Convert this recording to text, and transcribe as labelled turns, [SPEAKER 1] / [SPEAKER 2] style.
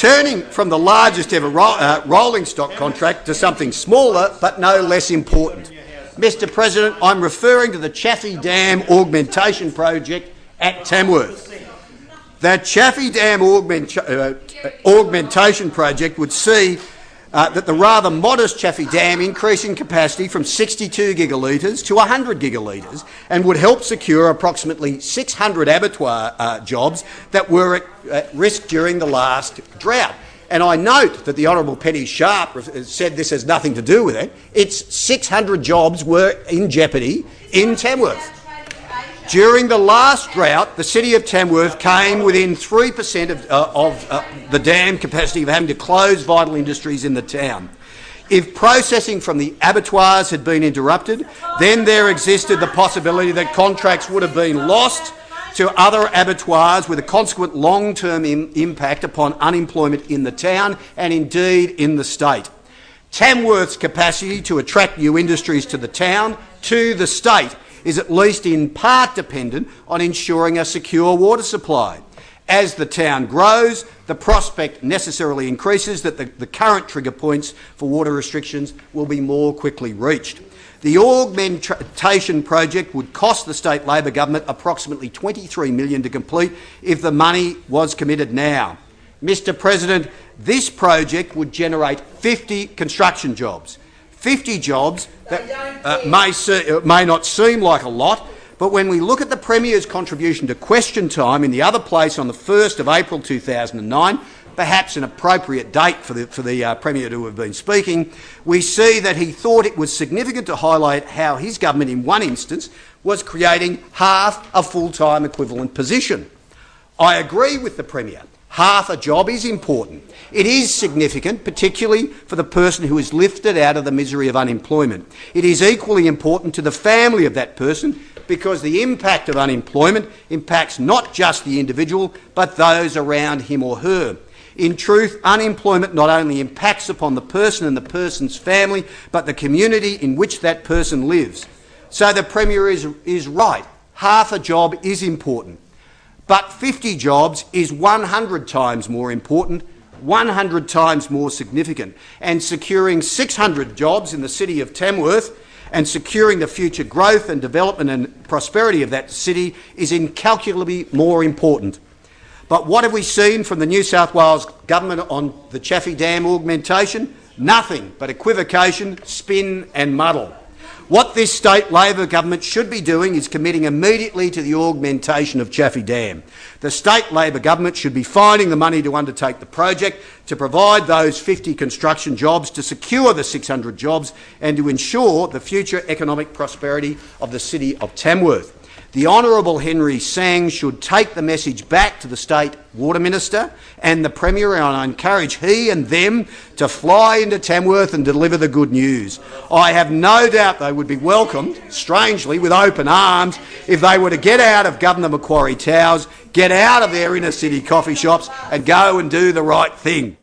[SPEAKER 1] Turning from the largest ever rolling stock contract to something smaller but no less important. Mr President, I'm referring to the Chaffey Dam Augmentation project at Tamworth. The Chaffey Dam Augmentation project would see that the rather modest Chaffey Dam increase in capacity from 62 gigalitres to 100 gigalitres and would help secure approximately 600 abattoir jobs that were at risk during the last drought. And I note that the Honourable Penny Sharp said this has nothing to do with it. Its 600 jobs were in jeopardy in Tamworth. During the last drought, the City of Tamworth came within 3% of the dam capacity of having to close vital industries in the town. If processing from the abattoirs had been interrupted, then there existed the possibility that contracts would have been lost to other abattoirs with a consequent long-term impact upon unemployment in the town and indeed in the state. Tamworth's capacity to attract new industries to the town, to the state, is at least in part dependent on ensuring a secure water supply. As the town grows, the prospect necessarily increases that the current trigger points for water restrictions will be more quickly reached. The augmentation project would cost the state Labor government approximately $23 million to complete if the money was committed now. Mr President, this project would generate 50 construction jobs. 50 jobs that may not seem like a lot, but when we look at the Premier's contribution to Question Time in the other place on the 1st of April 2009, perhaps an appropriate date for the Premier to have been speaking, we see that he thought it was significant to highlight how his government in one instance was creating half a full-time equivalent position. I agree with the Premier. Half a job is important. It is significant, particularly for the person who is lifted out of the misery of unemployment. It is equally important to the family of that person because the impact of unemployment impacts not just the individual but those around him or her. In truth, unemployment not only impacts upon the person and the person's family but the community in which that person lives. So the Premier is right. Half a job is important. But 50 jobs is 100 times more important, 100 times more significant. And securing 600 jobs in the city of Tamworth and securing the future growth and development and prosperity of that city is incalculably more important. But what have we seen from the New South Wales government on the Chaffey Dam augmentation? Nothing but equivocation, spin and muddle. What this state Labor government should be doing is committing immediately to the augmentation of Chaffey Dam. The state Labor government should be finding the money to undertake the project, to provide those 50 construction jobs, to secure the 600 jobs and to ensure the future economic prosperity of the city of Tamworth. The Honourable Henry Sang should take the message back to the State Water Minister and the Premier, and I encourage he and them to fly into Tamworth and deliver the good news. I have no doubt they would be welcomed, strangely, with open arms if they were to get out of Governor Macquarie Towers, get out of their inner city coffee shops and go and do the right thing.